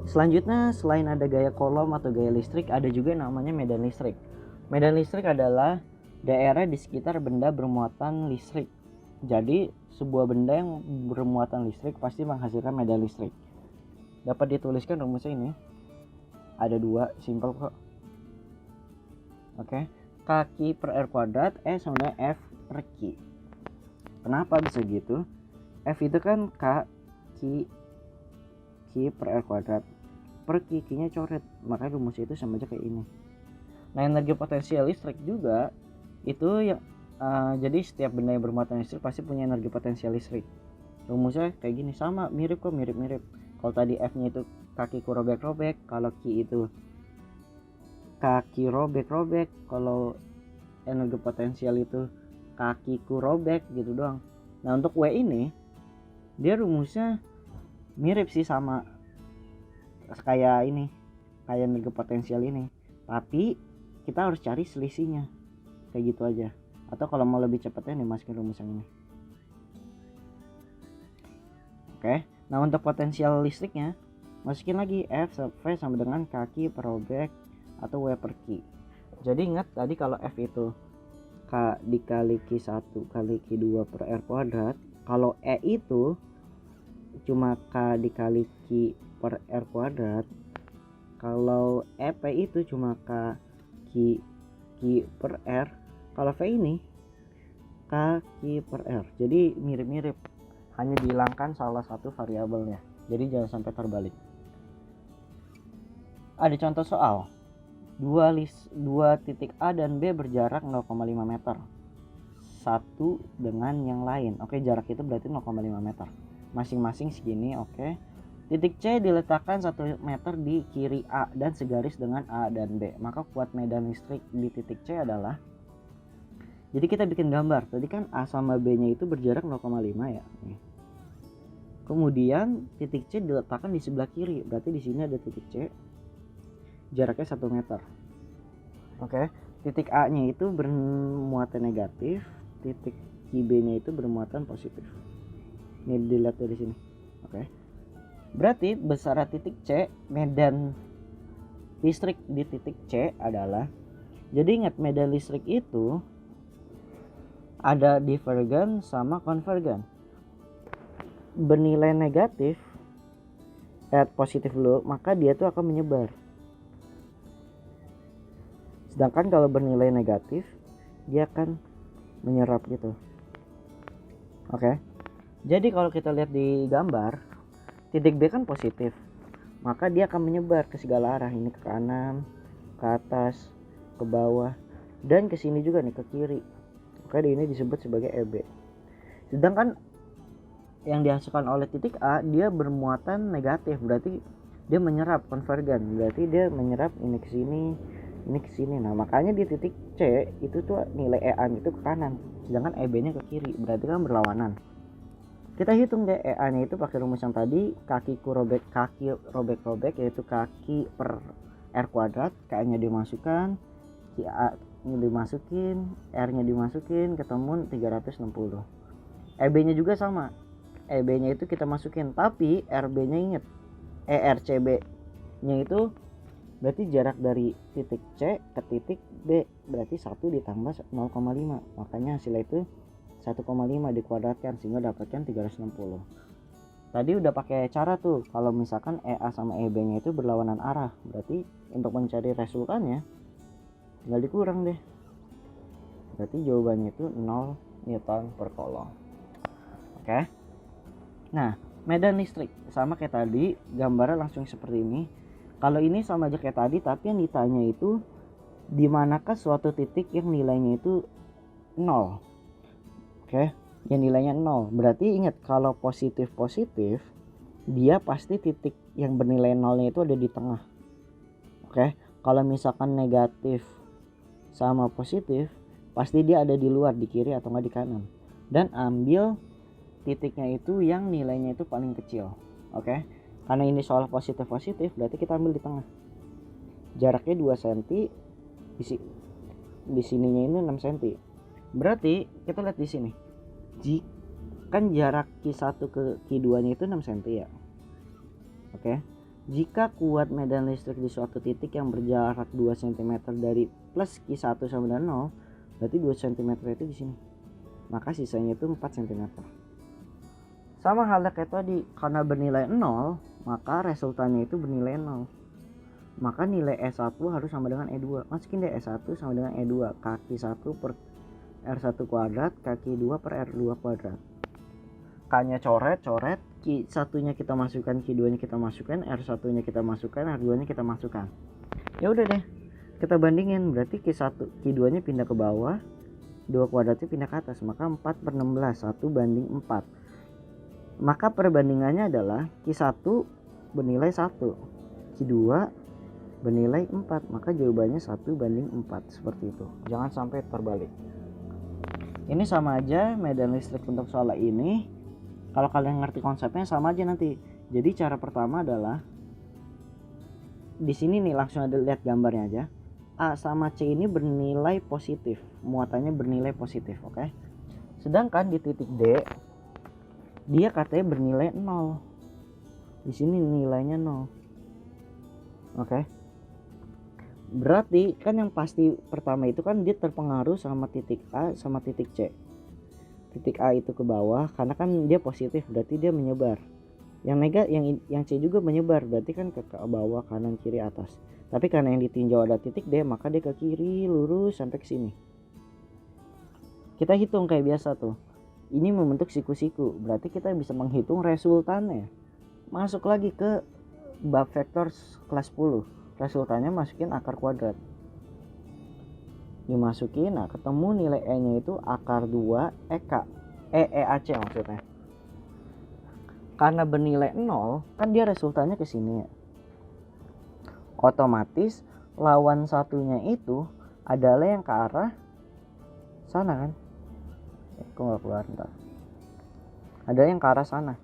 Selanjutnya, selain ada gaya Coulomb atau gaya listrik, ada juga namanya medan listrik. Medan listrik adalah daerah di sekitar benda bermuatan listrik. Jadi sebuah benda yang bermuatan listrik pasti menghasilkan medan listrik. Dapat dituliskan rumusnya ini. Ada 2, simple kok. Oke. Kaki per R kuadrat E sama dengan F per Q. Kenapa bisa gitu? F itu kan Q per R kuadrat per Q-nya coret, makanya rumusnya itu sama aja kayak ini. Nah, energi potensial listrik juga itu yang jadi setiap benda yang bermuatan listrik pasti punya energi potensial listrik. Rumusnya kayak gini, sama, mirip. Kalau tadi F-nya itu kakiku robek-robek, kalau Q itu kaki robek-robek, kalau energi potensial itu kakiku robek gitu doang. Nah, untuk W ini dia rumusnya mirip sih sama kayak ini, kayak energi potensial ini, tapi kita harus cari selisihnya kayak gitu aja. Atau kalau mau lebih cepatnya nih, masukin rumus yang ini. Oke, nah untuk potensial listriknya masukin lagi F sama dengan kaki per robek atau W per Q. Jadi ingat tadi kalau F itu K dikali Q1 kali Q2 per R kuadrat, kalau E itu cuma K dikali Q per R kuadrat, kalau EP itu cuma K Q per R, kalau V ini K Q per R. Jadi mirip-mirip, hanya dihilangkan salah satu variabelnya, jadi jangan sampai terbalik. Ada contoh soal, dua titik A dan B berjarak 0,5 meter satu dengan yang lain. Oke, jarak itu berarti 0,5 meter masing-masing segini. Oke, titik C diletakkan 1 meter di kiri A dan segaris dengan A dan B. Maka kuat medan listrik di titik C adalah, jadi kita bikin gambar. Tadi kan A sama B nya itu berjarak 0,5 ya. Kemudian titik C diletakkan di sebelah kiri, berarti di sini ada titik C, jaraknya 1 meter. Oke, titik A nya itu bermuatan negatif, titik B nya itu bermuatan positif. Ini dilihat dari sini. Oke, berarti besaran titik C, medan listrik di titik C adalah, jadi ingat medan listrik itu ada divergen sama konvergen. Bernilai negatif, positif dulu, maka dia tuh akan menyebar. Sedangkan kalau bernilai negatif, dia akan menyerap gitu. Oke. Jadi kalau kita lihat di gambar, titik B kan positif, maka dia akan menyebar ke segala arah. Ini ke kanan, ke atas, ke bawah, dan ke sini juga nih, ke kiri. Maka ini disebut sebagai EB. Sedangkan yang dihasilkan oleh titik A, dia bermuatan negatif, berarti dia menyerap, konvergen, berarti dia menyerap ini ke sini, ini ke sini. Nah, makanya di titik C itu tuh nilai EA itu ke kanan, sedangkan EB-nya ke kiri, berarti kan berlawanan. Kita hitung deh EA-nya itu pakai rumus yang tadi, kaki robek-robek, yaitu kaki per R kuadrat, K-nya dimasukkan, Q-nya dimasukin, R-nya dimasukin, ketemu 360. EB-nya juga sama, EB-nya itu kita masukin, tapi RB-nya inget, RCB-nya itu berarti jarak dari titik C ke titik B, berarti 1 ditambah 0,5, makanya hasilnya itu 1,5 dikuadratkan sehingga dapatkan 360. Tadi udah pakai cara tuh, kalau misalkan EA sama EB-nya itu berlawanan arah, berarti untuk mencari resultannya tinggal dikurang deh. Berarti jawabannya itu 0 Newton per Coulomb. Oke. Nah, medan listrik sama kayak tadi, gambarnya langsung seperti ini. Kalau ini sama aja kayak tadi, tapi yang ditanya itu di manakah suatu titik yang nilainya itu 0. Oke, yang nilainya 0. Berarti ingat, kalau positif dia pasti titik yang bernilai 0-nya itu ada di tengah. Oke, kalau misalkan negatif sama positif, pasti dia ada di luar, di kiri atau enggak di kanan. Dan ambil titiknya itu yang nilainya itu paling kecil. Oke, karena ini soal positif, berarti kita ambil di tengah. Jaraknya 2 cm, di sininya ini 6 cm. Berarti kita lihat di sini, kan jarak Q1 ke Q2 nya itu 6 cm ya. Oke, Jika kuat medan listrik di suatu titik yang berjarak 2 cm dari plus Q1 sama dengan 0, berarti 2 cm itu di sini. Maka sisanya itu 4 cm. Sama halnya kayak tadi, karena bernilai 0, maka resultannya itu bernilai 0. Maka nilai E1 harus sama dengan E2. Masukin deh E1 sama dengan E2, kaki 1 per R1 kuadrat, kaki 2 per R2 kuadrat. K-nya coret, Q1-nya kita masukkan, Q2-nya kita masukkan, R1-nya kita masukkan, R2-nya kita masukkan. Ya udah deh, kita bandingin. Berarti Q2-nya pindah ke bawah, 2 kuadratnya pindah ke atas, maka 4 per 16, 1 banding 4. Maka perbandingannya adalah Q1 bernilai 1, Q2 bernilai 4, maka jawabannya 1 banding 4, seperti itu. Jangan sampai terbalik. Ini sama aja medan listrik untuk soal ini. Kalau kalian ngerti konsepnya sama aja nanti. Jadi cara pertama adalah di sini nih, langsung ada lihat gambarnya aja. A sama C ini bernilai positif, muatannya bernilai positif, oke? Sedangkan di titik D dia katanya bernilai 0. Di sini nilainya 0. Oke. Berarti kan yang pasti pertama itu kan dia terpengaruh sama titik A sama titik C. Titik A itu ke bawah karena kan dia positif, berarti dia menyebar. Yang C juga menyebar, berarti kan ke bawah, kanan, kiri, atas. Tapi karena yang ditinjau ada titik D, maka dia ke kiri lurus sampai ke sini. Kita hitung kayak biasa tuh. Ini membentuk siku-siku, berarti kita bisa menghitung resultannya. Masuk lagi ke bab vektor kelas 10. Resultannya masukin akar kuadrat. Dimasukin, nah ketemu nilai E-nya itu akar 2 EAC maksudnya. Karena bernilai 0, kan dia resultannya ke sini ya. Otomatis lawan satunya itu adalah yang ke arah sana kan. Kok nggak keluar ntar. Ada yang ke arah sana,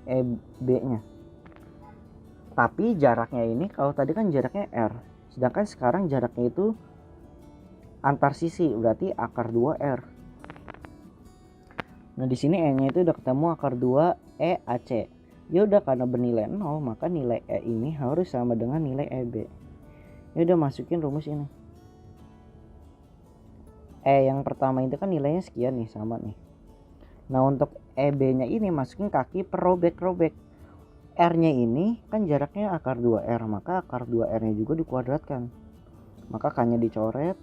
EB-nya. Tapi jaraknya ini, kalau tadi kan jaraknya R, sedangkan sekarang jaraknya itu antar sisi, berarti akar 2R. Nah di sini E-nya itu udah ketemu akar 2 EAC. Ya udah, karena bernilai 0, maka nilai E ini harus sama dengan nilai EB. Ya udah, masukin rumus ini. E yang pertama itu kan nilainya sekian nih, sama nih. Nah untuk EB-nya ini masukin kaki per robek-robek. R-nya ini kan jaraknya akar 2R, maka akar 2R-nya juga dikuadratkan. Maka K-nya dicoret,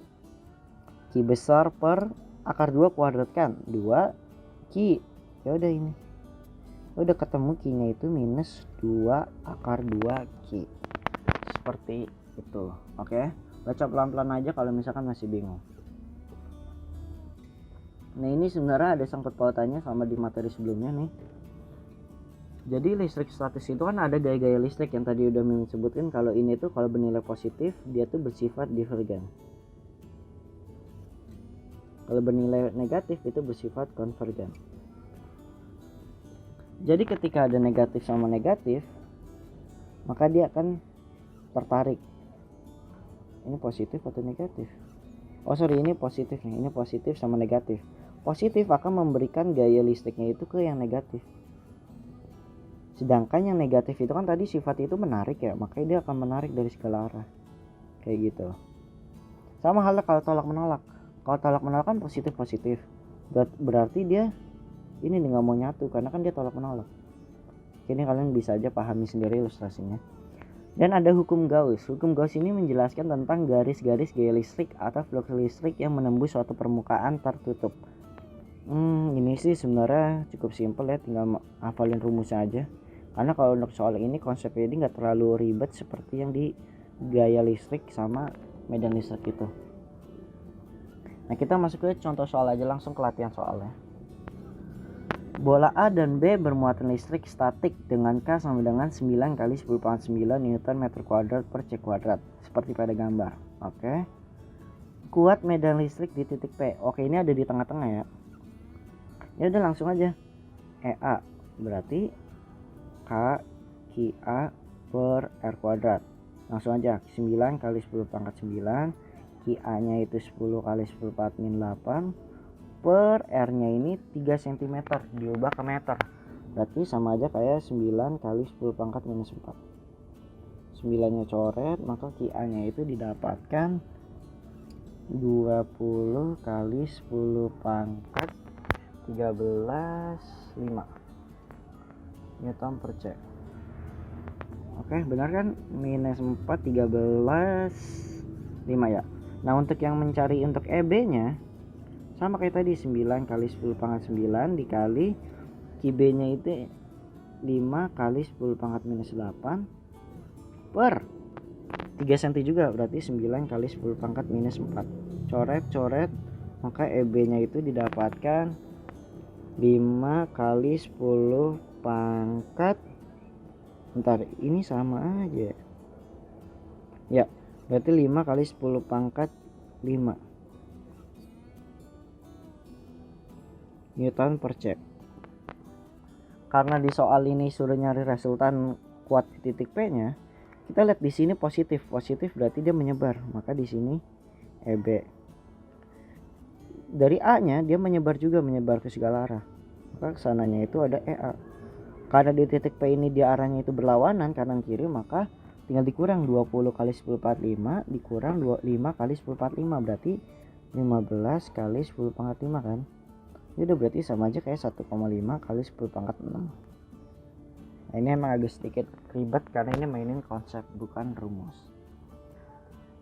Q besar per akar 2 kuadratkan 2 Q. Ya udah, ini udah ketemu Q-nya itu minus 2 akar 2 Q. Seperti itu. Oke, baca pelan-pelan aja kalau misalkan masih bingung. Nah ini sebenarnya ada sangkut pautannya sama di materi sebelumnya nih. Jadi listrik statis itu kan ada gaya-gaya listrik yang tadi udah Mimin sebutin. Kalau ini tuh kalau bernilai positif dia tuh bersifat divergen. Kalau bernilai negatif itu bersifat konvergen. Jadi ketika ada negatif sama negatif, maka dia akan tertarik. Ini positif atau negatif? Oh sorry, ini positif nih. Ini positif sama negatif. Positif akan memberikan gaya listriknya itu ke yang negatif. Sedangkan yang negatif itu kan tadi sifat itu menarik ya, makanya dia akan menarik dari segala arah. Kayak gitu. Sama halnya kalau tolak menolak. Kalau tolak menolak kan positif. Berarti dia ini nggak mau nyatu karena kan dia tolak menolak. Ini kalian bisa aja pahami sendiri ilustrasinya. Dan ada hukum Gauss. Hukum Gauss ini menjelaskan tentang garis-garis gaya listrik atau flux listrik yang menembus suatu permukaan tertutup. Ini sih sebenarnya cukup simpel ya, tinggal hafalin rumusnya aja. Karena kalau untuk soal ini konsepnya ini nggak terlalu ribet seperti yang di gaya listrik sama medan listrik itu. Nah kita masuk ke contoh soal aja, langsung ke latihan soalnya. Bola A dan B bermuatan listrik statik dengan K sama dengan 9 kali 10⁻9 Newton meter kuadrat per C kuadrat seperti pada gambar. Oke. Kuat medan listrik di titik P. Oke, ini ada di tengah-tengah ya. Ya udah langsung aja. EA berarti K QA per R kuadrat. Langsung aja 9 kali 10⁻9, QA nya itu 10 kali 10⁻8 per R nya ini 3 cm diubah ke meter. Berarti sama aja kayak 9 kali 10⁻⁴. 9 nya coret, maka Ki A nya itu didapatkan 20 kali 10 pangkat 13,5 Newton per C. Oke, benar kan? Minus 4, 13,5 ya. Nah, untuk yang mencari untuk EB nya sama kayak tadi, 9 kali 10 pangkat 9 dikali Ki B nya itu 5 kali 10 pangkat minus 8 per 3 cm juga, berarti 9 kali 10 pangkat minus 4. Coret, maka EB nya itu didapatkan 5 kali 10 pangkat, bentar, ini sama aja ya, berarti 5 kali 10 pangkat 5 Newton per C. Karena di soal ini suruh nyari resultan kuat di titik P nya, kita lihat di sini positif berarti dia menyebar, maka di sini EB. Dari A nya dia menyebar ke segala arah, maka kesananya itu ada EA. Karena di titik P ini dia arahnya itu berlawanan kanan kiri, maka tinggal dikurang 20 kali 10 pangkat 5 dikurang 25 kali 10 pangkat 5, berarti 15 kali 10 pangkat 5 kan. Ini udah berarti sama aja kayak 1,5 kali 10 pangkat 6. Nah, ini emang agak sedikit ribet karena ini mainin konsep bukan rumus.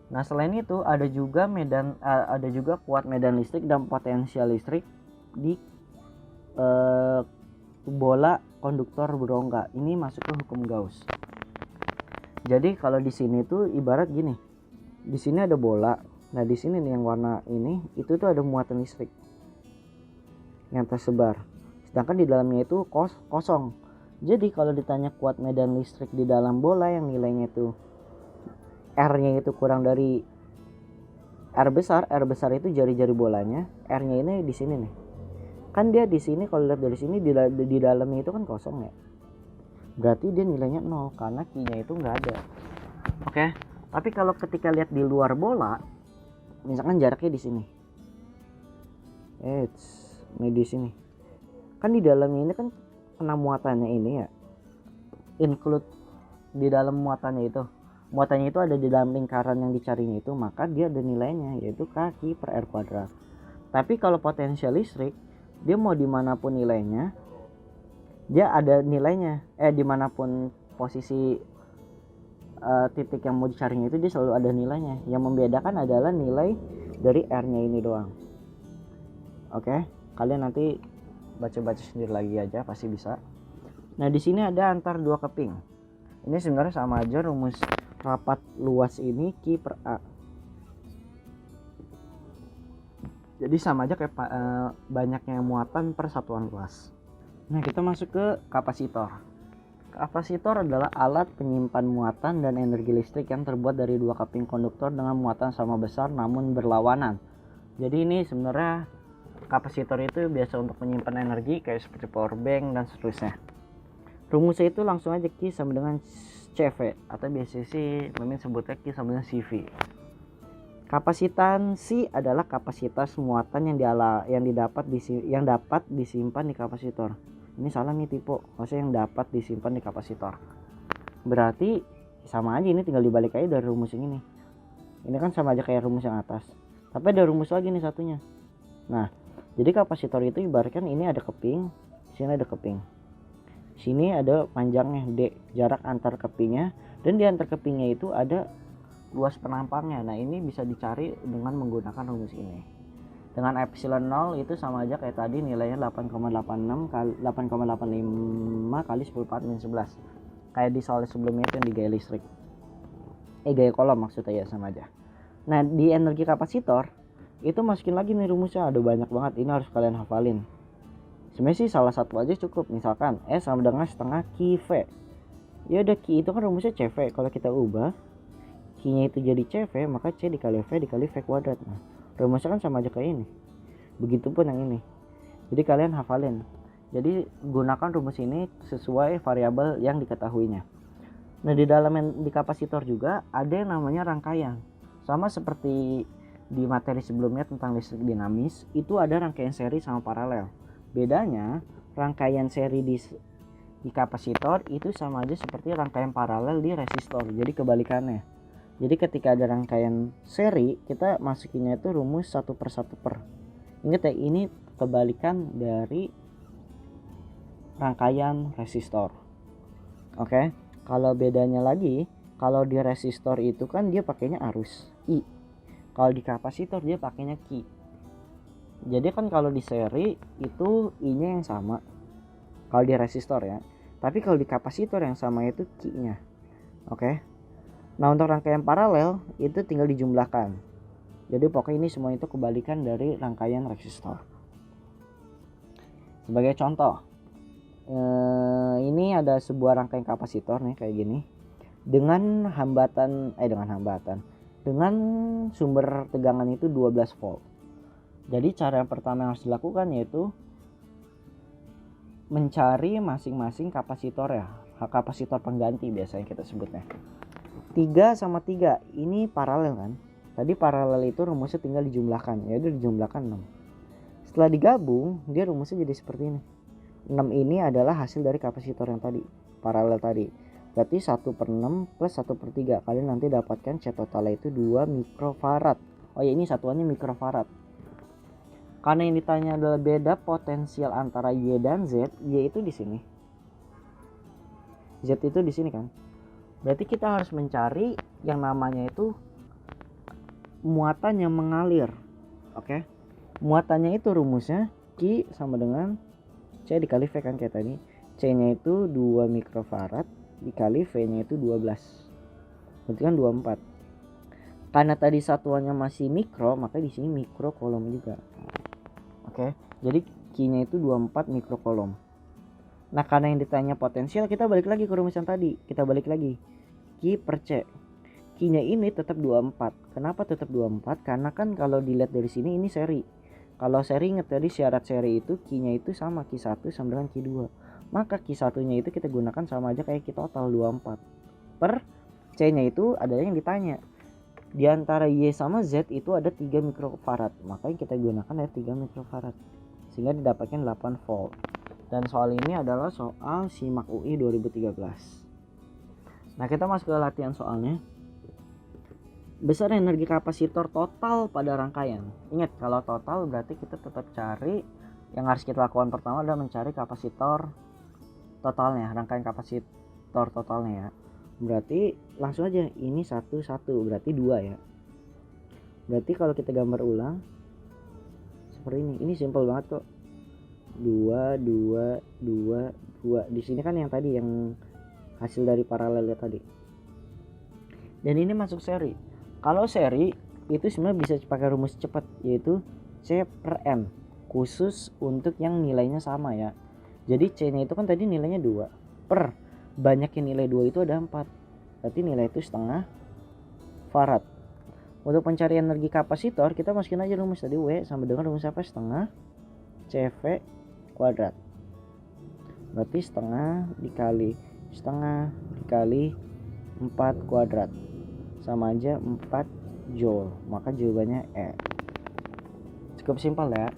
Nah, selain itu ada juga kuat medan listrik dan potensial listrik di bola konduktor berongga. Ini masuk ke hukum Gauss. Jadi kalau di sini tuh ibarat gini. Di sini ada bola. Nah, di sini nih yang warna ini itu tuh ada muatan listrik yang tersebar. Sedangkan di dalamnya itu kosong. Jadi kalau ditanya kuat medan listrik di dalam bola yang nilainya itu R-nya itu kurang dari R besar itu jari-jari bolanya, R-nya ini di sini nih. Kan dia di sini kalau lihat dari sini di dalamnya itu kan kosong ya. Berarti dia nilainya 0 karena Q-nya itu enggak ada. Oke. Tapi kalau ketika lihat di luar bola, misalkan jaraknya di sini. Ini di sini. Kan di dalamnya ini kan kena muatannya ini ya, include di dalam muatannya itu ada di dalam lingkaran yang dicarinya itu, maka dia ada nilainya yaitu kaki per R kuadrat. Tapi kalau potensial listrik dia mau dimanapun nilainya dia ada nilainya, dimanapun posisi titik yang mau dicarinya itu dia selalu ada nilainya. Yang membedakan adalah nilai dari R-nya ini doang. Oke, kalian nanti baca-baca sendiri lagi aja, pasti bisa. Nah, di sini ada antar dua keping. Ini sebenarnya sama aja rumus rapat luas ini Q per A. Jadi sama aja kayak banyaknya muatan per satuan luas. Nah, kita masuk ke kapasitor. Kapasitor adalah alat penyimpan muatan dan energi listrik yang terbuat dari dua keping konduktor dengan muatan sama besar namun berlawanan. Jadi ini sebenarnya kapasitor itu biasa untuk menyimpan energi kayak seperti power bank dan seterusnya. Rumusnya itu langsung aja Q sama dengan CV atau biasa sih Mimin sebutnya Q sama dengan CV. Kapasitansi adalah kapasitas muatan yang dapat disimpan di kapasitor. Ini salah nih tipe, maksudnya yang dapat disimpan di kapasitor. Berarti sama aja, ini tinggal dibalik aja dari rumus yang ini. Ini kan sama aja kayak rumus yang atas. Tapi ada rumus lagi nih satunya. Nah, jadi kapasitor itu ibaratkan ini ada keping, sini ada keping. Sini ada panjangnya D, jarak antar kepingnya, dan di antar kepingnya itu ada luas penampangnya. Nah, ini bisa dicari dengan menggunakan rumus ini. Dengan epsilon 0 itu sama aja kayak tadi, nilainya 8,85 kali 10 pangkat min 11. Kayak di soal sebelumnya itu yang di gaya listrik. Gaya kolom maksudnya ya, sama aja. Nah, di energi kapasitor itu masukin lagi nih rumusnya, ada banyak banget, ini harus kalian hafalin. Sebenarnya sih salah satu aja cukup, misalkan S sama dengan setengah Q V. Ya udah, Q itu kan rumusnya CV, kalau kita ubah Q-nya itu jadi CV, maka C dikali V dikali V kuadrat. Nah, rumusnya kan sama aja kayak ini. Begitupun yang ini. Jadi kalian hafalin. Jadi gunakan rumus ini sesuai variabel yang diketahuinya. Nah, di kapasitor juga ada yang namanya rangkaian. Sama seperti di materi sebelumnya tentang listrik dinamis, itu ada rangkaian seri sama paralel. Bedanya rangkaian seri di kapasitor itu sama aja seperti rangkaian paralel di resistor. Jadi kebalikannya. Jadi ketika ada rangkaian seri, kita masukinnya itu rumus 1/1. Ingat ya, ini kebalikan dari rangkaian resistor. Oke. Kalau bedanya lagi, kalau di resistor itu kan dia pakainya arus I. Kalau di kapasitor dia pakainya Q. Jadi kan kalau di seri itu I-nya yang sama. Kalau di resistor ya. Tapi kalau di kapasitor yang sama itu Q-nya. Oke. Nah, untuk rangkaian paralel itu tinggal dijumlahkan. Jadi pokoknya ini semua itu kebalikan dari rangkaian resistor. Sebagai contoh, ini ada sebuah rangkaian kapasitor nih kayak gini. Dengan sumber tegangan itu 12 volt. Jadi cara yang pertama yang harus dilakukan yaitu mencari masing-masing kapasitor ya. Kapasitor pengganti biasanya kita sebutnya. 3 sama 3 ini paralel kan. Tadi paralel itu rumusnya tinggal dijumlahkan. Ya udah dijumlahkan 6. Setelah digabung dia rumusnya jadi seperti ini. 6 ini adalah hasil dari kapasitor yang tadi, paralel tadi. Berarti 1/6 plus 1/3. Kalian nanti dapatkan C totalnya itu 2 mikrofarad. Oh ya, ini satuannya mikrofarad. Karena yang ditanya adalah beda potensial antara Y dan Z. Y itu di sini. Z itu di sini kan. Berarti kita harus mencari yang namanya itu muatan yang mengalir. Oke. Muatannya itu rumusnya Q sama dengan C dikali V kan kayak tadi. C-nya itu 2 mikrofarad dikali V-nya itu 12. Berarti kan 24. Karena tadi satuannya masih mikro, maka di sini mikro kolom juga. Oke. Jadi Q-nya itu 24 mikrokolom. Nah, karena yang ditanya potensial, kita balik lagi ke rumus yang tadi. Kita balik lagi. Q per C. Q-nya ini tetap 24. Kenapa tetap 24? Karena kan kalau dilihat dari sini ini seri. Kalau seri, ingat tadi syarat seri itu Q-nya itu sama Q1 sama dengan Q2. Maka Q1-nya itu kita gunakan sama aja kayak Q total 24. Per C-nya itu adalah yang ditanya. Di antara Y sama Z itu ada 3 mikrofarad. Makanya kita gunakan ada 3 mikrofarad. Sehingga didapatkan 8 volt. Dan soal ini adalah soal SIMAK UI 2013. Nah, kita masuk ke latihan soalnya. Besar energi kapasitor total pada rangkaian. Ingat, kalau total berarti kita tetap cari, yang harus kita lakukan pertama adalah mencari kapasitor totalnya, rangkaian kapasitor totalnya ya. Berarti langsung aja, ini 1 berarti 2 ya. Berarti kalau kita gambar ulang seperti ini simple banget kok. 2 2 2 2. Di sini kan yang tadi yang hasil dari paralelnya tadi. Dan ini masuk seri. Kalau seri itu sebenarnya bisa pakai rumus cepat, yaitu C per M, khusus untuk yang nilainya sama ya. Jadi C-nya itu kan tadi nilainya 2 per banyaknya nilai 2 itu ada 4. Berarti nilai itu setengah farad. Untuk pencarian energi kapasitor kita masukin aja rumus tadi, W sama dengan rumus apa? Setengah CV kuadrat. Berarti setengah dikali 4 kuadrat sama aja 4 joule. Maka jawabannya E. Cukup simpel ya.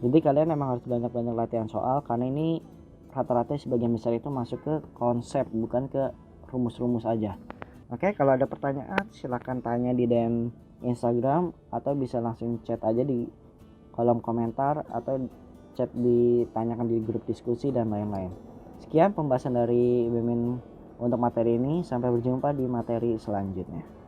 Jadi kalian memang harus banyak-banyak latihan soal, karena ini rata-rata sebagian besar itu masuk ke konsep, bukan ke rumus-rumus aja. Oke, kalau ada pertanyaan silahkan tanya di DM Instagram, atau bisa langsung chat aja di kolom komentar, atau chat ditanyakan di grup diskusi dan lain-lain. Sekian pembahasan dari BEMIN untuk materi ini. Sampai berjumpa di materi selanjutnya.